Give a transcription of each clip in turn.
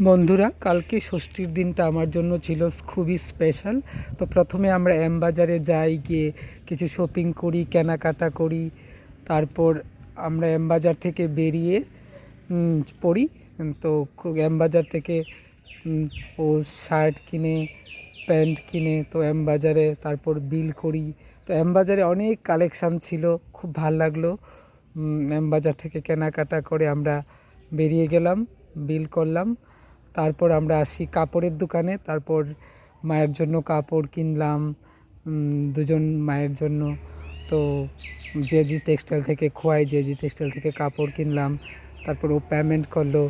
বন্ধুরা, কালকে ষষ্ঠীর দিনটা আমার জন্য ছিল খুবই স্পেশাল। তো প্রথমে আমরা এম বাজারে যাই, গিয়ে কিছু শপিং করি, কেনাকাটা করি। তারপর আমরা এম বাজার থেকে বেরিয়ে পড়ি। তো এম বাজার থেকে ও শার্ট কিনে, প্যান্ট কিনে, তো এম বাজারে তারপর বিল করি। তো এম বাজারে অনেক কালেকশান ছিল, খুব ভাল লাগলো। এম বাজার থেকে কেনাকাটা করে আমরা বেরিয়ে গেলাম, বিল করলাম। তারপর আমরা আসি কাপড়ের দোকানে। তারপর মায়ের জন্য কাপড় কিনলাম, দুজন মায়ের জন্য। তো জেজি টেক্সটাইল থেকে খোয়াই জেজি টেক্সটাইল থেকে কাপড় কিনলাম। তারপর ও পেমেন্ট করলো।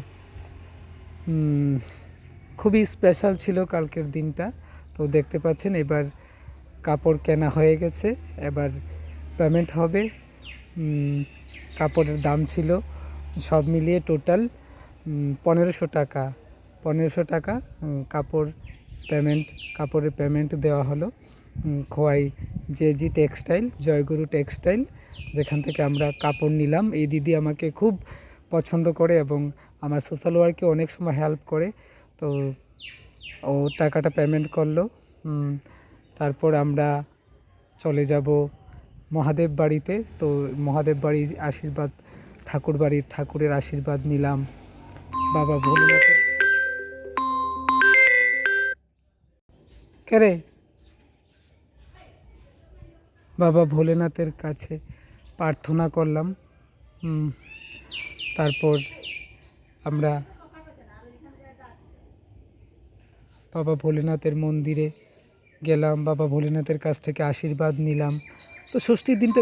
খুবই স্পেশাল ছিল কালকের দিনটা। তো দেখতে পাচ্ছেন, এবার কাপড় কেনা হয়ে গেছে, এবার পেমেন্ট হবে। কাপড়ের দাম ছিল সব মিলিয়ে টোটাল 1500 টাকা। 1500 টাকা কাপড়ের পেমেন্ট দেওয়া হলো খোয়াই জেজি টেক্সটাইল, জয়গুরু টেক্সটাইল, যেখান থেকে আমরা কাপড় নিলাম। এই দিদি আমাকে খুব পছন্দ করে এবং আমার সোশ্যাল ওয়ার্কে অনেক সময় হেল্প করে। তো ও টাকাটা পেমেন্ট করলো। তারপর আমরা চলে যাব মহাদেব বাড়িতে। তো মহাদেব বাড়ির আশীর্বাদ, ঠাকুরের আশীর্বাদ নিলাম। বাবা ভোলেনাথের কেরে বাবা ভোলেনাথের কাছে প্রার্থনা করলাম। তারপর আমরা বাবা ভোলেনাথের মন্দিরে গেলাম, বাবা ভোলেনাথের কাছ থেকে আশীর্বাদ নিলাম। তো ষষ্ঠীর দিনটা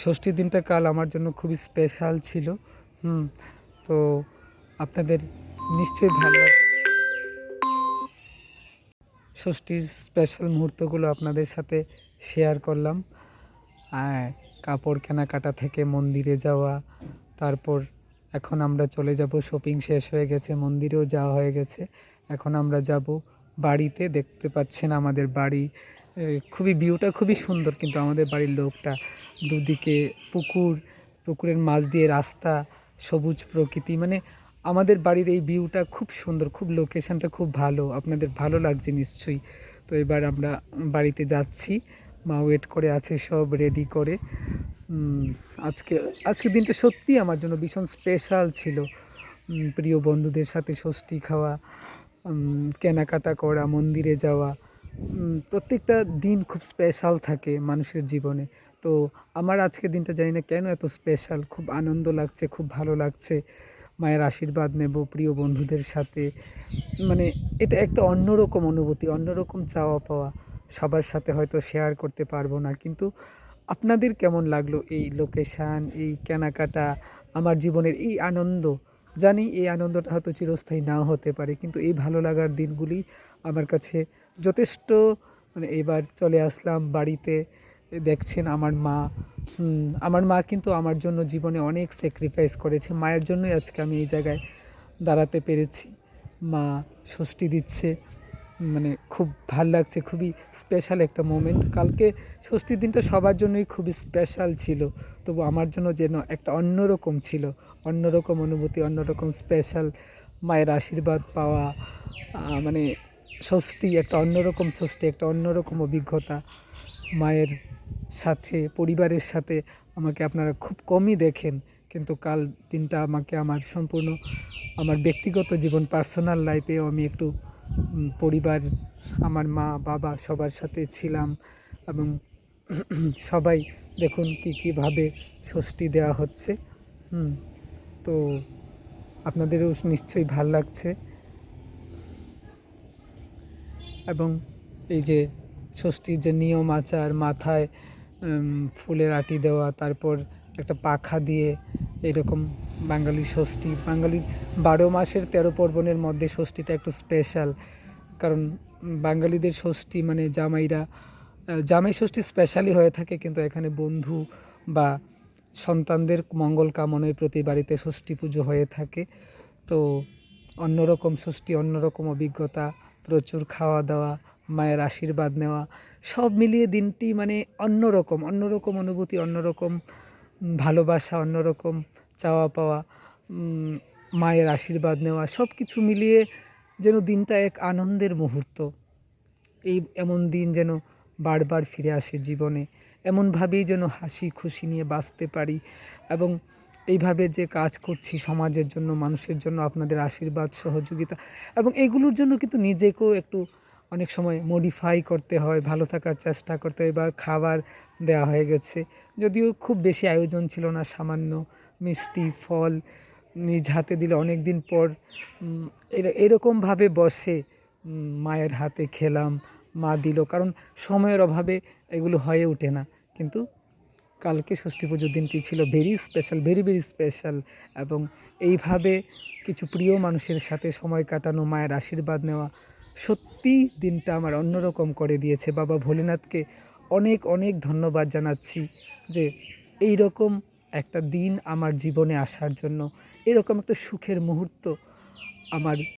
ষষ্ঠীর দিনটা কাল আমার জন্য খুবই স্পেশাল ছিল। তো আপনাদের নিশ্চয়ই ভালো লাগছে। ষষ্ঠীর স্পেশাল মুহূর্তগুলো আপনাদের সাথে শেয়ার করলাম। কাপড় কেনাকাটা থেকে মন্দিরে যাওয়া, তারপর এখন আমরা চলে যাব, শপিং শেষ হয়ে গেছে, মন্দিরেও যাওয়া হয়ে গেছে। এখন আমরা যাব বাড়িতে। দেখতে পাচ্ছেন আমাদের বাড়ি, খুবই ভিউটা খুবই সুন্দর, কিন্তু আমাদের বাড়ির লোকটা দুদিকে পুকুরের মাঝ দিয়ে রাস্তা, সবুজ প্রকৃতি, মানে আমাদের বাড়ির এই ভিউটা খুব সুন্দর, খুব লোকেশানটা খুব ভালো, আপনাদের ভালো লাগছে নিশ্চয়ই। তো এবার আমরা বাড়িতে যাচ্ছি, মা ওয়েট করে আছে সব রেডি করে। আজকের দিনটা সত্যিই আমার জন্য ভীষণ স্পেশাল ছিল। প্রিয় বন্ধুদের সাথে ষষ্ঠী খাওয়া, কেনাকাটা করা, মন্দিরে যাওয়া, প্রত্যেকটা দিন খুব স্পেশাল থাকে মানুষের জীবনে। তো আমার আজকের দিনটা জানি না কেন এত স্পেশাল, খুব আনন্দ লাগছে, খুব ভালো লাগছে। মায়ের আশীর্বাদ নেব প্রিয় বন্ধুদের সাথে, মানে এটা একটা অন্যরকম অনুভূতি, অন্যরকম চাওয়া পাওয়া। সবার সাথে হয়তো শেয়ার করতে পারবো না, কিন্তু আপনাদের কেমন লাগলো এই লোকেশান, এই কেনাকাটা, আমার জীবনের এই আনন্দ? জানি এই আনন্দটা হয়তো চিরস্থায়ী নাও হতে পারে, কিন্তু এই ভালো লাগার দিনগুলি আমার কাছে যথেষ্ট। মানে এবার চলে আসলাম বাড়িতে, দেখছেন আমার মা কিন্তু আমার জন্য জীবনে অনেক স্যাক্রিফাইস করেছে। মায়ের জন্যই আজকে আমি এই জায়গায় দাঁড়াতে পেরেছি। মা ষষ্ঠী দিচ্ছে, মানে খুব ভাল লাগছে, খুবই স্পেশাল একটা মোমেন্ট। কালকে ষষ্ঠীর দিনটা সবার জন্যই খুবই স্পেশাল ছিল, তবু আমার জন্য যেন একটা অন্যরকম ছিল, অন্যরকম অনুভূতি, অন্যরকম স্পেশাল। মায়ের আশীর্বাদ পাওয়া, মানে ষষ্ঠী একটা অন্যরকম অভিজ্ঞতা। মায়ের সাথে, পরিবারের সাথে আমাকে আপনারা খুব কমই দেখেন, কিন্তু কাল দিনটা আমাকে আমার ব্যক্তিগত জীবন, পার্সোনাল লাইফেও আমি একটু পরিবার, আমার মা বাবা সবার সাথে ছিলাম। এবং সবাই দেখুন কীভাবে ষষ্ঠী দেওয়া হচ্ছে। তো আপনাদেরও নিশ্চয়ই ভাল লাগছে। এবং এই যে ষষ্ঠীর যে নিয়ম আচার, মাথায় ফুলের আটি দেওয়া, তারপর একটা পাখা দিয়ে, এরকম বাঙালি ষষ্ঠী, বাঙালির 12 মাসের 13 পার্বণের মধ্যে ষষ্ঠীটা একটু স্পেশাল। কারণ বাঙালিদের ষষ্ঠী মানে জামাই ষষ্ঠী স্পেশালি হয়ে থাকে, কিন্তু এখানে বন্ধু বা সন্তানদের মঙ্গল কামনার প্রতি বাড়িতে ষষ্ঠী পুজো হয়ে থাকে। তো অন্যরকম ষষ্ঠী, অন্যরকম অভিজ্ঞতা, প্রচুর খাওয়া দাওয়া, মায়ের আশীর্বাদ নেওয়া, সব মিলিয়ে দিনটি মানে অন্যরকম অনুভূতি, অন্যরকম ভালোবাসা অন্যরকম, চাওয়া পাওয়া, উম, মায়ের আশীর্বাদ নেওয়া সব কিছু মিলিয়ে যেন দিনটা এক আনন্দের মুহূর্ত। এমন দিন যেন বারবার ফিরে আসে জীবনে। এমনভাবেই যেন হাসি খুশি নিয়ে বাঁচতে পারি এবং এইভাবে যে কাজ করছি সমাজের জন্য, মানুষের জন্য, আপনাদের আশীর্বাদ, সহযোগিতা এবং এগুলোর জন্য কিন্তু নিজেকেও একটু অনেক সময় মডিফাই করতে হয়, ভালো থাকার চেষ্টা করতে হয় বা খাবার দেওয়া হয়ে গেছে। যদিও খুব বেশি আয়োজন ছিল না, সামান্য মিষ্টি, ফল নিজ হাতে দিলে অনেকদিন পর উম এরকমভাবে বসে মায়ের হাতে খেলাম, মা দিল। কারণ সময়ের অভাবে এগুলো হয়ে ওঠে না। কিন্তু কালকে ষষ্ঠী পুজোর দিনটি ছিল very special, very, very special এবং এইভাবে কিছু প্রিয় মানুষের সাথে সময় কাটানো, মায়ের আশীর্বাদ নেওয়া, সত্যিই দিনটা আমার অন্যরকম করে দিয়েছে। বাবা ভোলেনাথকে অনেক, অনেক ধন্যবাদ জানাচ্ছি যে এইরকম একটা দিন আমার জীবনে আসার জন্য, এরকম একটা সুখের মুহূর্ত আমার